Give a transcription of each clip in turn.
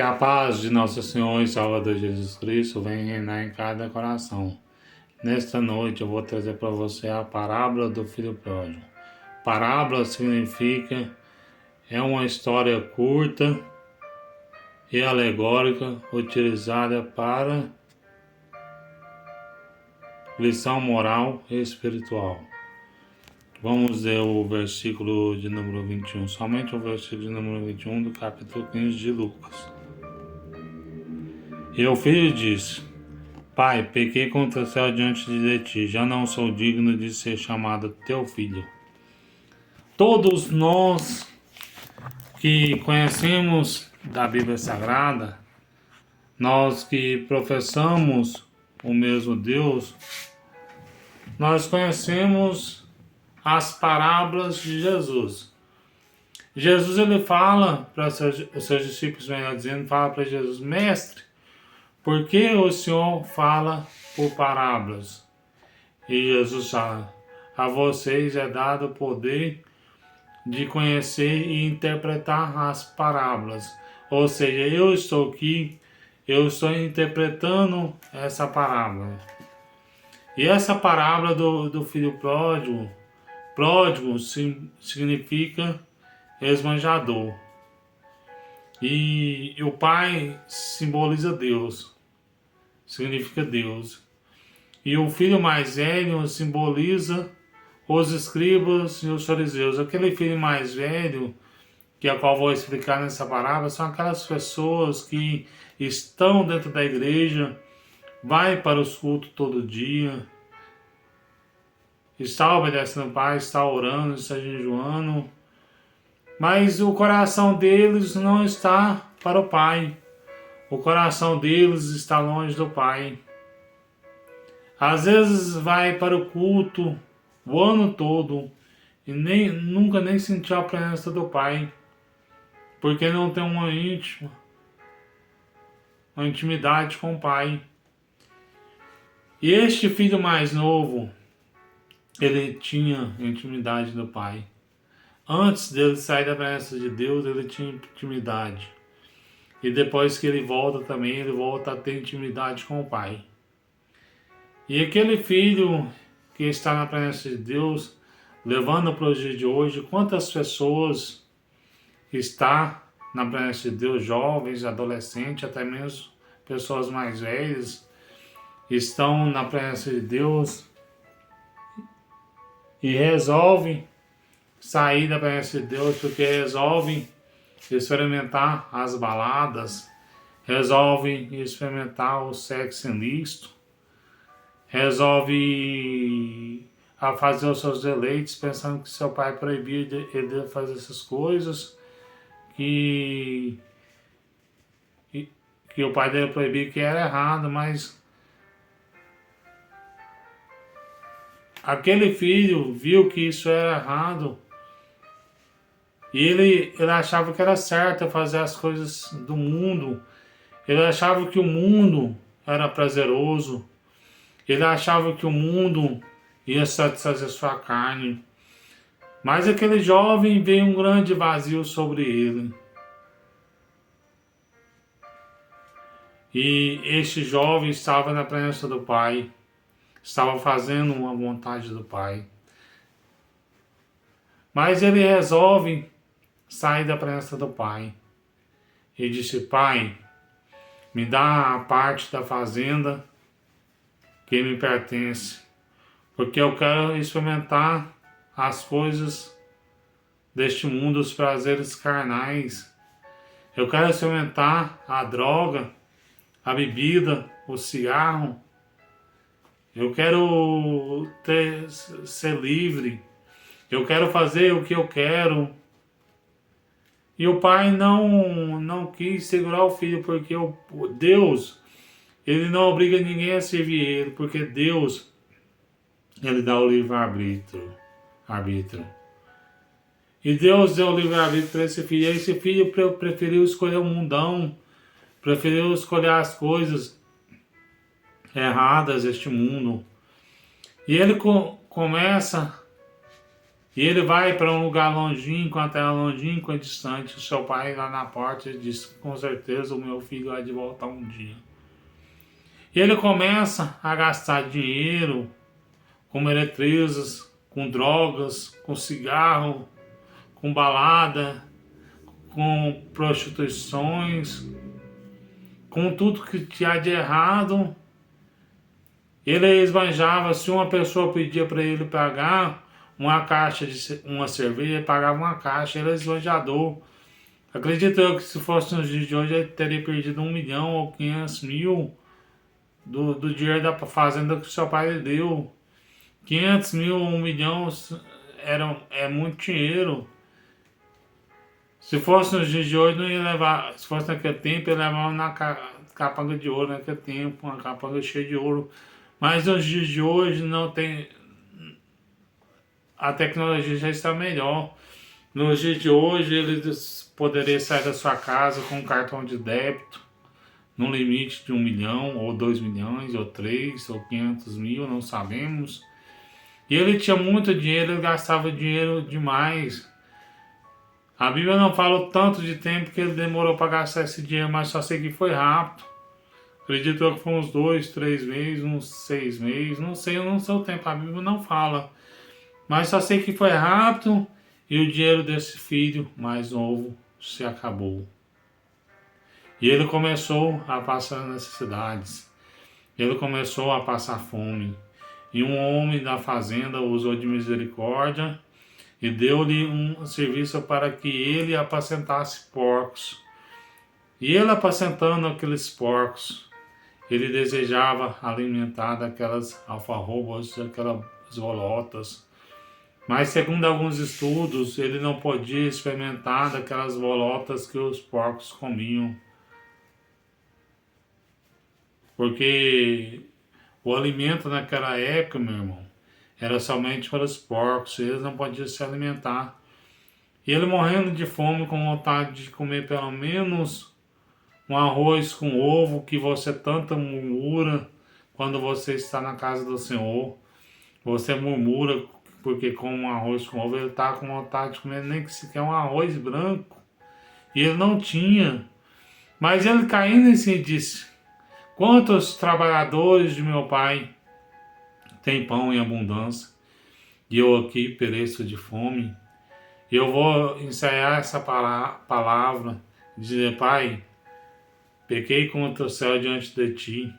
Que a paz de nosso Senhor e Salvador Jesus Cristo venha reinar em cada coração. Nesta noite eu vou trazer para você a parábola do filho pródigo. Parábola significa é uma história curta e alegórica utilizada para lição moral e espiritual. Vamos ler o versículo de número 21, somente o versículo de número 21 do capítulo 15 de Lucas. E o filho disse: Pai, pequei contra o céu diante de ti, já não sou digno de ser chamado teu filho. Todos nós que conhecemos da Bíblia Sagrada, nós que professamos o mesmo Deus, nós conhecemos as parábolas de Jesus. Jesus ele fala para os seus discípulos, melhor dizendo, fala para Jesus: Mestre, por que o Senhor fala por parábolas? E Jesus fala: a vocês é dado o poder de conhecer e interpretar as parábolas. Ou seja, eu estou aqui, eu estou interpretando essa parábola. E essa parábola do filho pródigo, significa esbanjador. E o pai simboliza Deus, significa Deus. E o filho mais velho simboliza os escribas e os fariseus. Aquele filho mais velho, que é a qual vou explicar nessa parábola, são aquelas pessoas que estão dentro da igreja, vai para os cultos todo dia, está obedecendo o Pai, está orando, está jejuando, mas o coração deles não está para o Pai. O coração deles está longe do Pai. Às vezes vai para o culto o ano todo e nunca nem sentiu a presença do Pai, porque não tem uma intimidade com o Pai. E este filho mais novo, ele tinha intimidade do Pai. Antes dele sair da presença de Deus, ele tinha intimidade. E depois que ele volta também, ele volta a ter intimidade com o Pai. E aquele filho que está na presença de Deus, levando para o dia de hoje, quantas pessoas está na presença de Deus, jovens, adolescentes, até mesmo pessoas mais velhas, estão na presença de Deus e resolvem sair da presença de Deus porque resolvem experimentar as baladas, resolvem experimentar o sexo ilícito, resolvem a fazer os seus deleites pensando que seu pai proibia ele de fazer essas coisas, que o pai dele proibia, que era errado, mas aquele filho viu que isso era errado e ele achava que era certo fazer as coisas do mundo. Ele achava que o mundo era prazeroso. Ele achava que o mundo ia satisfazer sua carne. Mas aquele jovem veio um grande vazio sobre ele. E este jovem estava na presença do Pai. Estava fazendo uma vontade do Pai. Mas ele resolve sair da presença do Pai. E disse: Pai, me dá a parte da fazenda que me pertence, porque eu quero experimentar as coisas deste mundo, os prazeres carnais. Eu quero experimentar a droga, a bebida, o cigarro. Eu quero ser livre. Eu quero fazer o que eu quero. E o pai não quis segurar o filho, porque Deus, ele não obriga ninguém a servir ele, porque Deus, ele dá o livre-arbítrio. E Deus deu o livre-arbítrio para esse filho. E esse filho preferiu escolher o mundão, preferiu escolher as coisas erradas deste mundo. E ele começa E ele vai para um lugar longínquo, até longínquo e distante. O seu pai lá na porta diz: com certeza o meu filho vai de volta um dia. E ele começa a gastar dinheiro com meretrizes, com drogas, com cigarro, com balada, com prostituições, com tudo que tinha de errado. Ele esbanjava. Se uma pessoa pedia para ele pagar uma caixa de uma cerveja, ele pagava uma caixa. Ele é esbanjador. Acredito eu que se fosse nos dias de hoje ele teria perdido 1 milhão ou 500 mil do dinheiro da fazenda que o seu pai lhe deu. 500 mil, 1 milhão é muito dinheiro. Se fosse nos dias de hoje, não ia levar. Se fosse naquele tempo, ia levar na capanga de ouro, naquele tempo, uma capanga cheia de ouro. Mas nos dias de hoje não tem. A tecnologia já está melhor. Nos dias de hoje, ele poderia sair da sua casa com um cartão de débito, no limite de 1 milhão, ou 2 milhões, ou 3, ou 500 mil, não sabemos. E ele tinha muito dinheiro, ele gastava dinheiro demais. A Bíblia não fala o tanto de tempo que ele demorou para gastar esse dinheiro, mas só sei que foi rápido. Acredito eu que foi uns 2, 3 meses, uns 6 meses, não sei, eu não sei o tempo, a Bíblia não fala. Mas só sei que foi rápido e o dinheiro desse filho mais novo se acabou. E ele começou a passar necessidades. Ele começou a passar fome. E um homem da fazenda usou de misericórdia e deu-lhe um serviço para que ele apacentasse porcos. E ele apacentando aqueles porcos, ele desejava alimentar daquelas alfarrobas, daquelas bolotas. Mas segundo alguns estudos, ele não podia experimentar daquelas bolotas que os porcos comiam. Porque o alimento naquela época, meu irmão, era somente para os porcos, eles não podiam se alimentar. E ele morrendo de fome, com vontade de comer pelo menos um arroz com ovo que você tanto murmura quando você está na casa do Senhor. Você murmura porque com um arroz com ovo ele está com vontade de comer nem que sequer um arroz branco. E ele não tinha. Mas ele caindo em si disse: quantos trabalhadores de meu pai têm pão em abundância e eu aqui pereço de fome? Eu vou ensaiar essa palavra, dizer: Pai, pequei contra o céu diante de ti,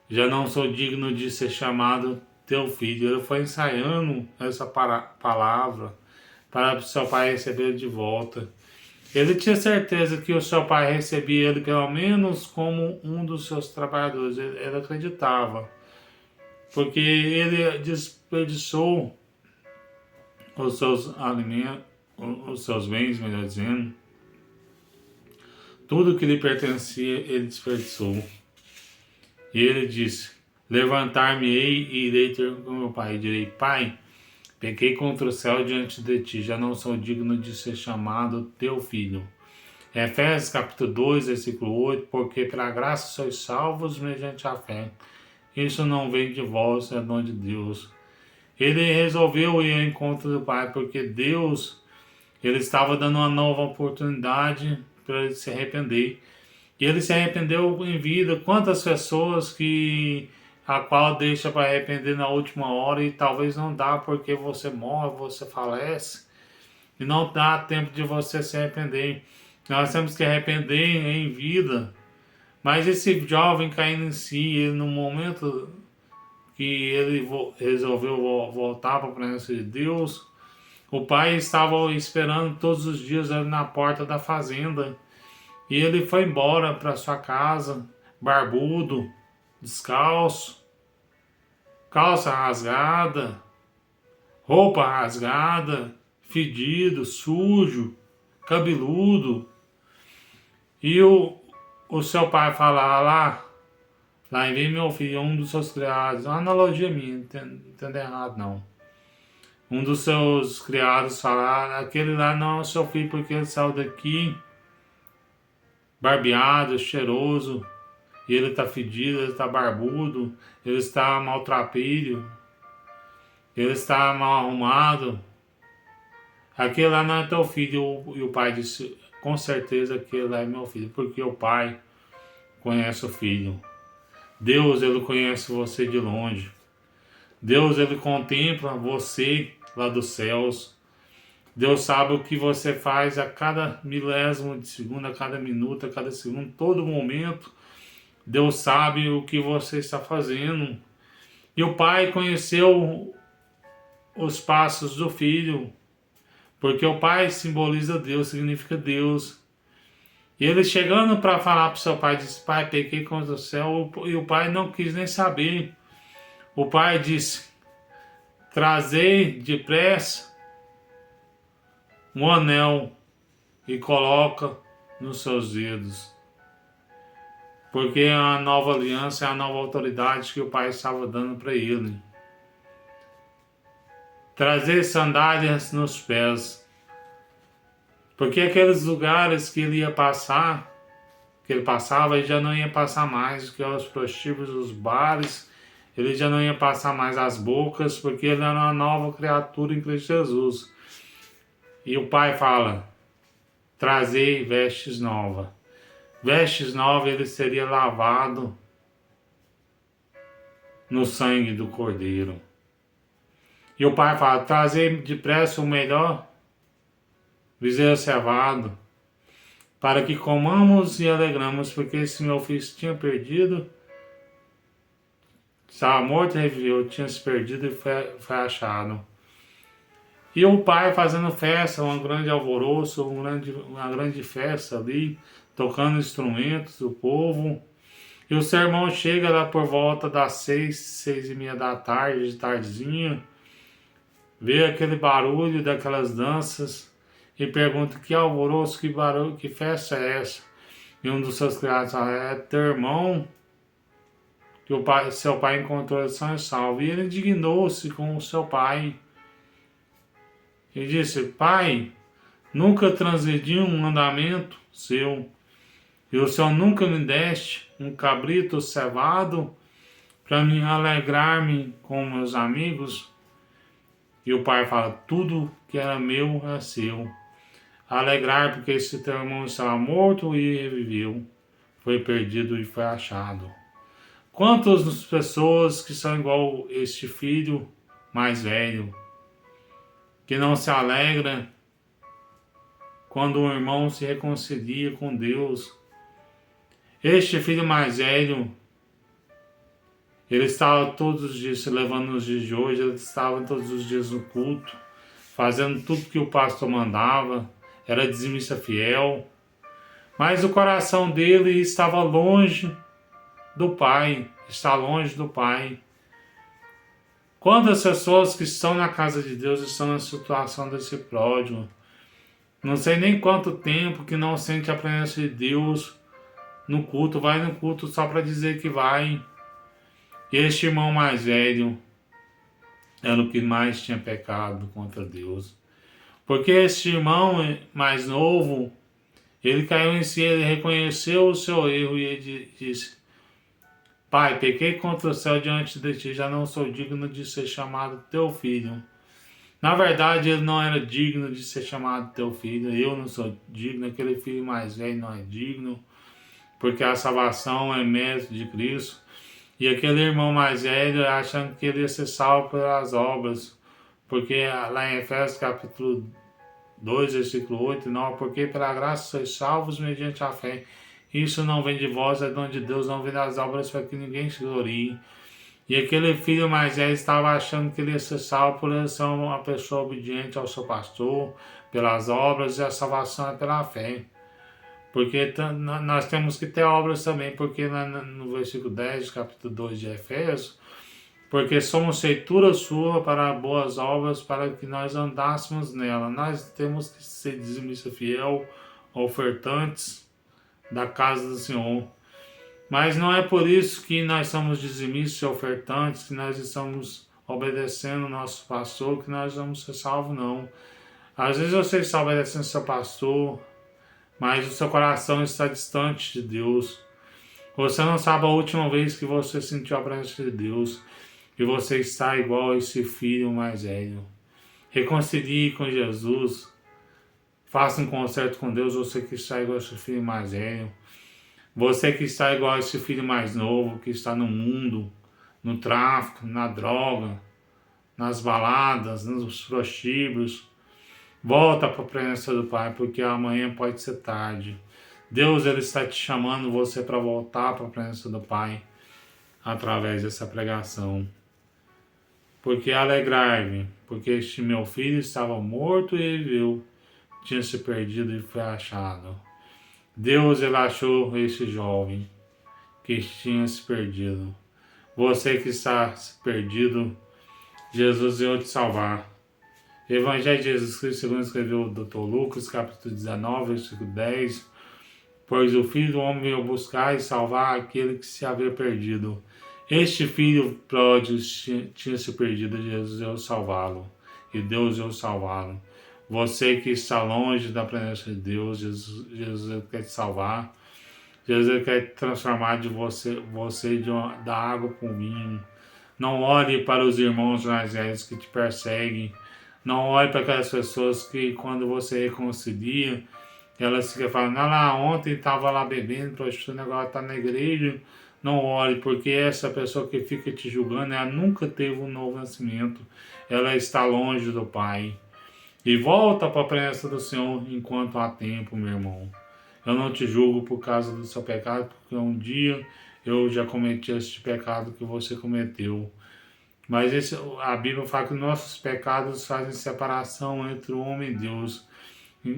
já não sou digno de ser chamado teu filho. Ele foi ensaiando essa palavra para o seu pai receber de volta. Ele tinha certeza que o seu pai recebia ele pelo menos como um dos seus trabalhadores. Ele acreditava, porque ele desperdiçou os seus alimentos, os seus bens, melhor dizendo, tudo que lhe pertencia, ele desperdiçou. E ele disse: levantar-me-ei e irei ter com meu pai. E direi: Pai, pequei contra o céu diante de ti, já não sou digno de ser chamado teu filho. Efésios capítulo 2, versículo 8, porque pela graça sois salvos mediante a fé. Isso não vem de vós, é dom de Deus. Ele resolveu ir ao encontro do Pai, porque Deus, ele estava dando uma nova oportunidade para ele se arrepender. E ele se arrependeu em vida. Quantas pessoas que a qual deixa para arrepender na última hora e talvez não dá porque você morre, você falece e não dá tempo de você se arrepender. Nós temos que arrepender em vida. Mas esse jovem caindo em si, ele no momento que ele resolveu voltar para a presença de Deus, o pai estava esperando todos os dias ali na porta da fazenda. E ele foi embora para sua casa, barbudo, descalço, calça rasgada, roupa rasgada, fedido, sujo, cabeludo. E o seu pai fala lá envia meu filho, um dos seus criados, uma analogia minha, não entendo errado não. Um dos seus criados fala: aquele lá não é o seu filho porque ele saiu daqui barbeado, cheiroso, e ele está fedido, ele está barbudo, ele está maltrapilho, ele está mal arrumado. aquele lá não é teu filho. E o pai disse, com certeza aquele lá é meu filho, porque o pai conhece o filho. Deus, ele conhece você de longe. Deus, ele contempla você lá dos céus. Deus sabe o que você faz a cada milésimo de segundo, a cada minuto, a cada segundo, todo momento. Deus sabe o que você está fazendo. E o pai conheceu os passos do filho, porque o pai simboliza Deus, significa Deus. E ele chegando para falar para o seu pai, disse, pai, pequei contra o céu, e o pai não quis nem saber. O pai disse, trazei depressa um anel e coloca nos seus dedos. Porque a nova aliança é a nova autoridade que o pai estava dando para ele. Trazer sandálias nos pés. Porque aqueles lugares que ele ia passar, que ele passava, ele já não ia passar mais, que os prostíbulos, os bares, ele já não ia passar mais as bocas, porque ele era uma nova criatura em Cristo Jesus. E o pai fala, trazei vestes novas. Vestes novas ele seria lavado no sangue do Cordeiro. E o pai fala, trazei depressa o melhor bezerro cevado, para que comamos e alegramos, porque esse meu filho tinha perdido, estava morto e reviveu, tinha se perdido e foi achado. E o pai fazendo festa, um grande alvoroço, uma grande festa ali, tocando instrumentos, o povo. E o sermão chega lá por volta das 6h30 da tarde, de tardezinha, vê aquele barulho daquelas danças e pergunta que alvoroço, que barulho, que festa é essa? E um dos seus criados fala, é teu irmão que seu pai encontrou são e salvo. E ele indignou-se com o seu pai e disse, pai, nunca transgredi um mandamento seu, e o Senhor nunca me deste um cabrito cevado para me alegrar-me com meus amigos. E o pai fala, tudo que era meu é seu. Alegrar porque esse teu irmão estava morto e reviveu, foi perdido e foi achado. Quantas pessoas que são igual este filho mais velho, que não se alegra quando um irmão se reconcilia com Deus. Este filho mais velho, ele estava todos os dias se levando nos dias de hoje, ele estava todos os dias no culto, fazendo tudo que o pastor mandava, era dizimista fiel, mas o coração dele estava longe do Pai, está longe do Pai. Quantas pessoas que estão na casa de Deus estão na situação desse pródigo? Não sei nem quanto tempo que não sente a presença de Deus no culto, vai no culto só para dizer que vai. E este irmão mais velho era o que mais tinha pecado contra Deus. Porque este irmão mais novo, ele caiu em si, ele reconheceu o seu erro e ele disse, pai, pequei contra o céu diante de ti, já não sou digno de ser chamado teu filho. Na verdade, ele não era digno de ser chamado teu filho, eu não sou digno, aquele filho mais velho não é digno, porque a salvação é mérito de Cristo. E aquele irmão mais velho achando que ele ia ser salvo pelas obras, porque lá em Efésios capítulo 2, versículo 8 e 9, porque pela graça sois salvos mediante a fé. Isso não vem de vós, é dom de Deus, não vem das obras para que ninguém se glorie. E aquele filho mais velho estava achando que ele ia ser salvo por ele ser uma pessoa obediente ao seu pastor, pelas obras, e a salvação é pela fé. Porque nós temos que ter obras também, porque no versículo 10, capítulo 2 de Efésios, porque somos feitura sua para boas obras, para que nós andássemos nela. Nós temos que ser dizimista fiel, ofertantes da casa do Senhor. Mas não é por isso que nós somos dizimistas e ofertantes, que nós estamos obedecendo o nosso pastor, que nós vamos ser salvos, não. Às vezes você está obedecendo seu pastor, mas o seu coração está distante de Deus. Você não sabe a última vez que você sentiu a presença de Deus, e você está igual a esse filho mais velho. Reconcilie com Jesus. Faça um concerto com Deus, você que está igual a esse filho mais velho. Você que está igual a esse filho mais novo, que está no mundo, no tráfico, na droga, nas baladas, nos prostíbulos. Volta para a presença do Pai, porque amanhã pode ser tarde. Deus, Ele está te chamando você para voltar para a presença do Pai através dessa pregação. Porque alegrai-me, porque este meu filho estava morto e viveu, tinha se perdido e foi achado. Deus, Ele achou este jovem que tinha se perdido. Você que está perdido, Jesus veio te salvar. Evangelho de Jesus Cristo, segundo escreveu o Dr. Lucas, capítulo 19, versículo 10. Pois o Filho do Homem veio buscar e salvar aquele que se havia perdido. Este filho pródigo tinha se perdido, Jesus veio salvá-lo. E Deus veio salvá-lo. Você que está longe da presença de Deus, Jesus quer te salvar. Jesus quer transformar de você da água para o vinho. Não olhe para os irmãos mais velhos que te perseguem. Não olhe para aquelas pessoas que, quando você reconcilia, elas ficam falando: ah lá, ontem estava lá bebendo, prostituindo, agora está na igreja. Não olhe, porque essa pessoa que fica te julgando, ela nunca teve um novo nascimento. Ela está longe do Pai. E volta para a presença do Senhor enquanto há tempo, meu irmão. Eu não te julgo por causa do seu pecado, porque um dia eu já cometi esse pecado que você cometeu. Mas a Bíblia fala que nossos pecados fazem separação entre o homem e Deus.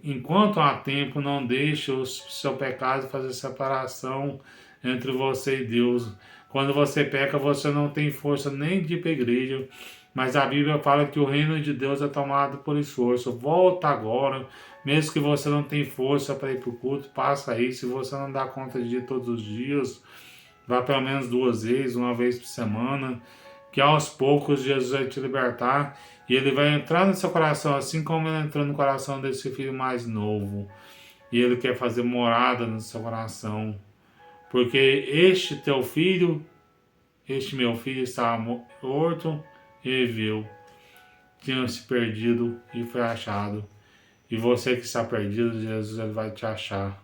Enquanto há tempo, não deixe o seu pecado fazer separação entre você e Deus. Quando você peca, você não tem força nem de ir para a igreja. Mas a Bíblia fala que o reino de Deus é tomado por esforço. Volta agora, mesmo que você não tenha força para ir para o culto, passa aí. Se você não dá conta de ir todos os dias, vá pelo menos 2 vezes, uma vez por semana, que aos poucos Jesus vai te libertar e Ele vai entrar no seu coração, assim como Ele entrou no coração desse filho mais novo. E Ele quer fazer morada no seu coração. Porque este teu filho, este meu filho estava morto e viu, tinha se perdido e foi achado. E você que está perdido, Jesus Ele vai te achar.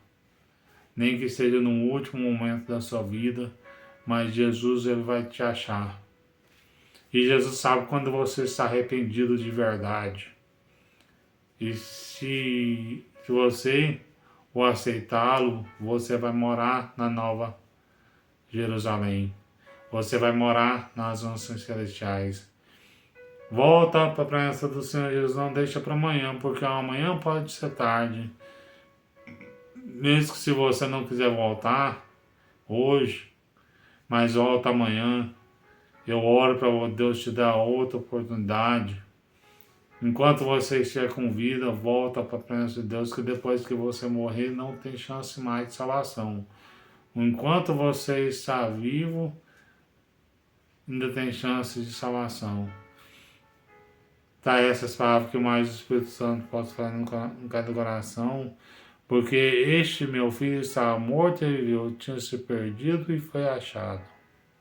Nem que seja no último momento da sua vida, mas Jesus Ele vai te achar. E Jesus sabe quando você está arrependido de verdade. E se você o aceitá-lo, você vai morar na Nova Jerusalém. Você vai morar nas mansões celestiais. Volta para a presença do Senhor Jesus, não deixa para amanhã, porque amanhã pode ser tarde. Mesmo que se você não quiser voltar hoje, mas volta amanhã. Eu oro para Deus te dar outra oportunidade. Enquanto você estiver com vida, volta para a presença de Deus, que depois que você morrer não tem chance mais de salvação. Enquanto você está vivo, ainda tem chance de salvação. Tá, essas palavras que mais o Espírito Santo pode falar no cada coração, porque este meu filho estava morto e viveu, tinha se perdido e foi achado.